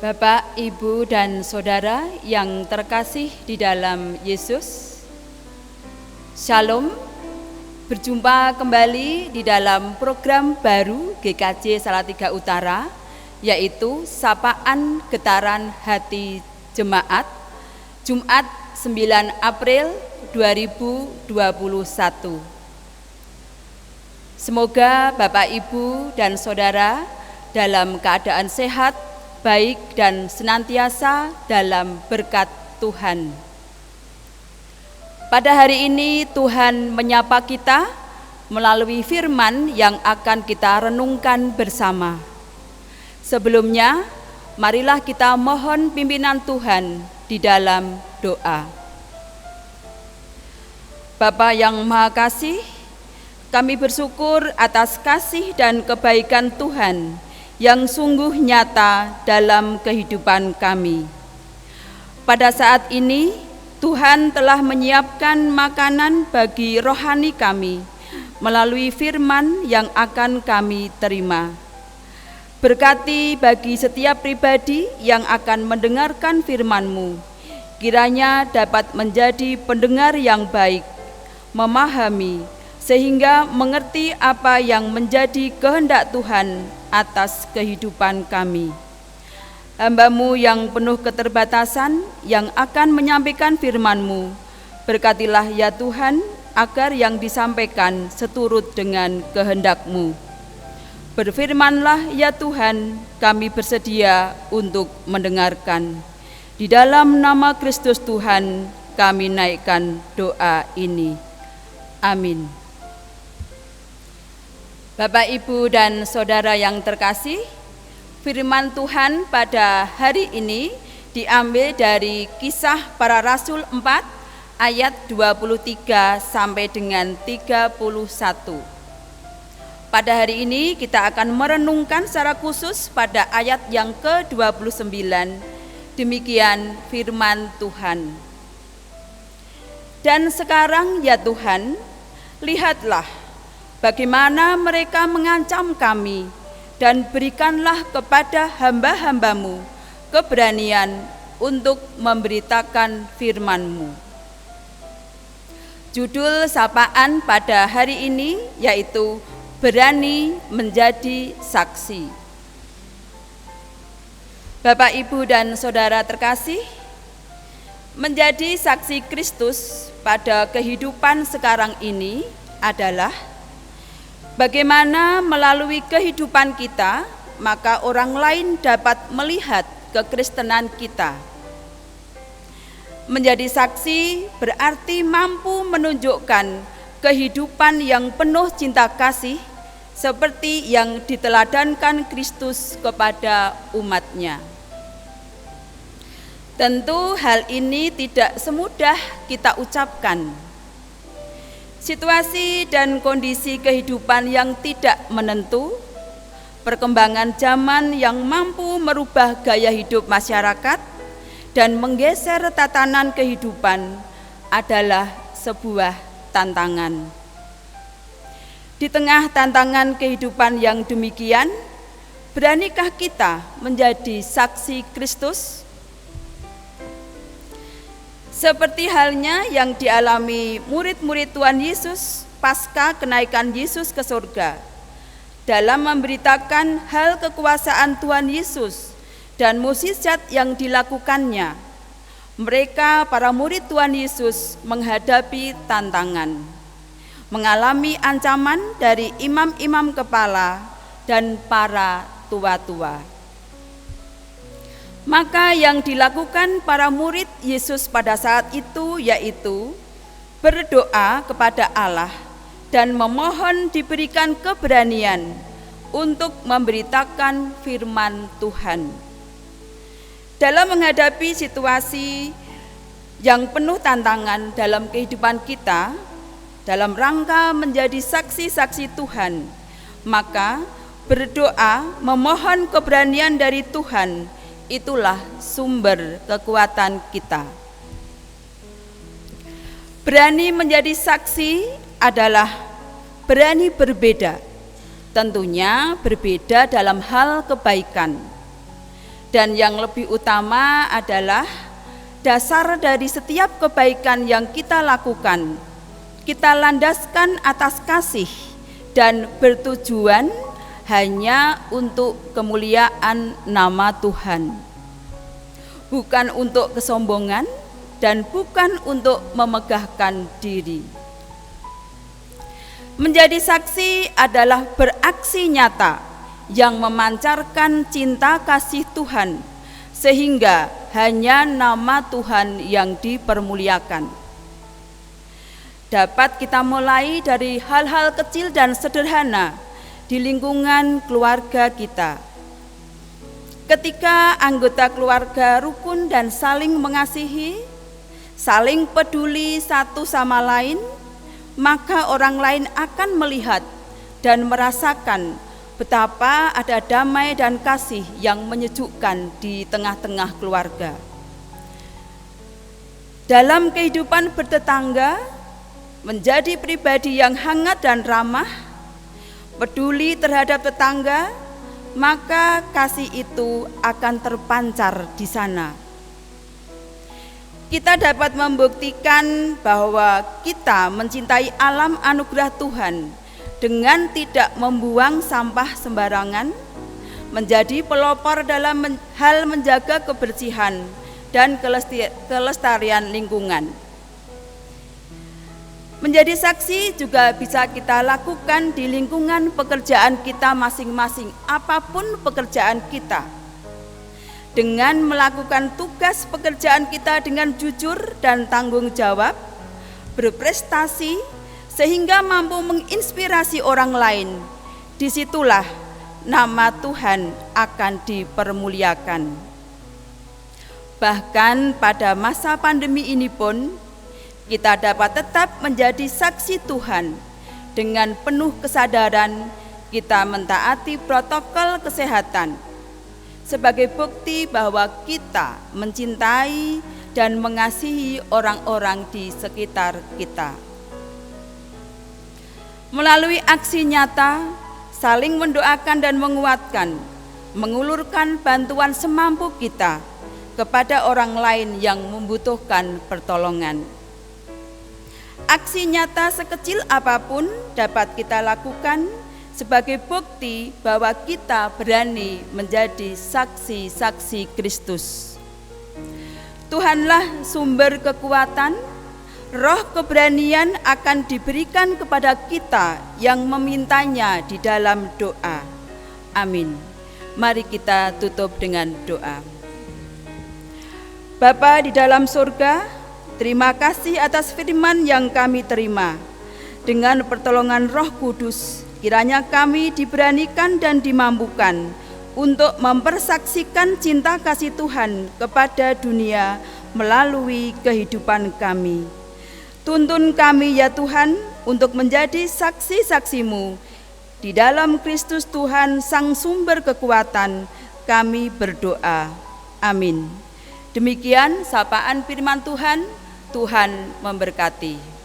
Bapak, Ibu, dan Saudara yang terkasih di dalam Yesus, Shalom. Berjumpa kembali di dalam program baru GKJ Salatiga Utara, yaitu Sapaan Getaran Hati Jemaat, Jumat 9 April 2021. Semoga Bapak, Ibu, dan Saudara dalam keadaan sehat, baik dan senantiasa dalam berkat Tuhan. Pada hari ini Tuhan menyapa kita melalui firman yang akan kita renungkan bersama. Sebelumnya, marilah kita mohon pimpinan Tuhan di dalam doa. Bapa yang Maha Kasih, kami bersyukur atas kasih dan kebaikan Tuhan yang sungguh nyata dalam kehidupan kami. Pada saat ini, Tuhan telah menyiapkan makanan bagi rohani kami melalui firman yang akan kami terima. Berkati bagi setiap pribadi yang akan mendengarkan firman-Mu, kiranya dapat menjadi pendengar yang baik, memahami, sehingga mengerti apa yang menjadi kehendak Tuhan atas kehidupan kami. Hamba-Mu yang penuh keterbatasan yang akan menyampaikan firman-Mu, berkatilah ya Tuhan agar yang disampaikan seturut dengan kehendak-Mu. Berfirmanlah ya Tuhan, kami bersedia untuk mendengarkan. Di dalam nama Kristus Tuhan kami naikkan doa ini. Amin. Bapak, Ibu, dan Saudara yang terkasih, firman Tuhan pada hari ini diambil dari Kisah Para Rasul 4 ayat 23 sampai dengan 31. Pada hari ini kita akan merenungkan secara khusus pada ayat yang ke-29. Demikian firman Tuhan. Dan sekarang ya Tuhan, lihatlah bagaimana mereka mengancam kami, dan berikanlah kepada hamba-hamba-Mu keberanian untuk memberitakan firman-Mu. Judul sapaan pada hari ini yaitu Berani Menjadi Saksi. Bapak, Ibu, dan Saudara terkasih, menjadi saksi Kristus pada kehidupan sekarang ini adalah bagaimana melalui kehidupan kita, maka orang lain dapat melihat kekristenan kita. Menjadi saksi berarti mampu menunjukkan kehidupan yang penuh cinta kasih seperti yang diteladankan Kristus kepada umat-Nya. Tentu hal ini tidak semudah kita ucapkan. Situasi dan kondisi kehidupan yang tidak menentu, perkembangan zaman yang mampu merubah gaya hidup masyarakat dan menggeser tatanan kehidupan adalah sebuah tantangan. Di tengah tantangan kehidupan yang demikian, beranikah kita menjadi saksi Kristus? Seperti halnya yang dialami murid-murid Tuhan Yesus pasca kenaikan Yesus ke surga, dalam memberitakan hal kekuasaan Tuhan Yesus dan mukjizat yang dilakukannya, mereka para murid Tuhan Yesus menghadapi tantangan, mengalami ancaman dari imam-imam kepala dan para tua-tua. Maka yang dilakukan para murid Yesus pada saat itu yaitu berdoa kepada Allah dan memohon diberikan keberanian untuk memberitakan firman Tuhan. Dalam menghadapi situasi yang penuh tantangan dalam kehidupan kita, dalam rangka menjadi saksi-saksi Tuhan, maka berdoa memohon keberanian dari Tuhan, itulah sumber kekuatan kita. Berani menjadi saksi adalah berani berbeda, tentunya berbeda dalam hal kebaikan. Dan yang lebih utama adalah dasar dari setiap kebaikan yang kita lakukan, kita landaskan atas kasih dan bertujuan hanya untuk kemuliaan nama Tuhan. Bukan untuk kesombongan dan bukan untuk memegahkan diri. Menjadi saksi adalah beraksi nyata yang memancarkan cinta kasih Tuhan, sehingga hanya nama Tuhan yang dipermuliakan. Dapat kita mulai dari hal-hal kecil dan sederhana di lingkungan keluarga kita. Ketika anggota keluarga rukun dan saling mengasihi, saling peduli satu sama lain, maka orang lain akan melihat dan merasakan betapa ada damai dan kasih yang menyejukkan di tengah-tengah keluarga. Dalam kehidupan bertetangga, menjadi pribadi yang hangat dan ramah, peduli terhadap tetangga, maka kasih itu akan terpancar di sana. Kita dapat membuktikan bahwa kita mencintai alam anugerah Tuhan dengan tidak membuang sampah sembarangan, menjadi pelopor dalam hal menjaga kebersihan dan kelestarian lingkungan. Menjadi saksi juga bisa kita lakukan di lingkungan pekerjaan kita masing-masing, apapun pekerjaan kita. Dengan melakukan tugas pekerjaan kita dengan jujur dan tanggung jawab, berprestasi, sehingga mampu menginspirasi orang lain, disitulah nama Tuhan akan dipermuliakan. Bahkan pada masa pandemi ini pun, kita dapat tetap menjadi saksi Tuhan. Dengan penuh kesadaran, kita mentaati protokol kesehatan sebagai bukti bahwa kita mencintai dan mengasihi orang-orang di sekitar kita. Melalui aksi nyata, saling mendoakan dan menguatkan, mengulurkan bantuan semampu kita kepada orang lain yang membutuhkan pertolongan. Aksi nyata sekecil apapun dapat kita lakukan sebagai bukti bahwa kita berani menjadi saksi-saksi Kristus. Tuhanlah sumber kekuatan, roh keberanian akan diberikan kepada kita yang memintanya di dalam doa. Amin. Mari kita tutup dengan doa. Bapa di dalam surga, terima kasih atas firman yang kami terima. Dengan pertolongan Roh Kudus, kiranya kami diberanikan dan dimampukan untuk mempersaksikan cinta kasih Tuhan kepada dunia melalui kehidupan kami. Tuntun kami ya Tuhan untuk menjadi saksi-saksi-Mu. Di dalam Kristus Tuhan Sang Sumber Kekuatan, kami berdoa. Amin. Demikian sapaan firman Tuhan, Tuhan memberkati.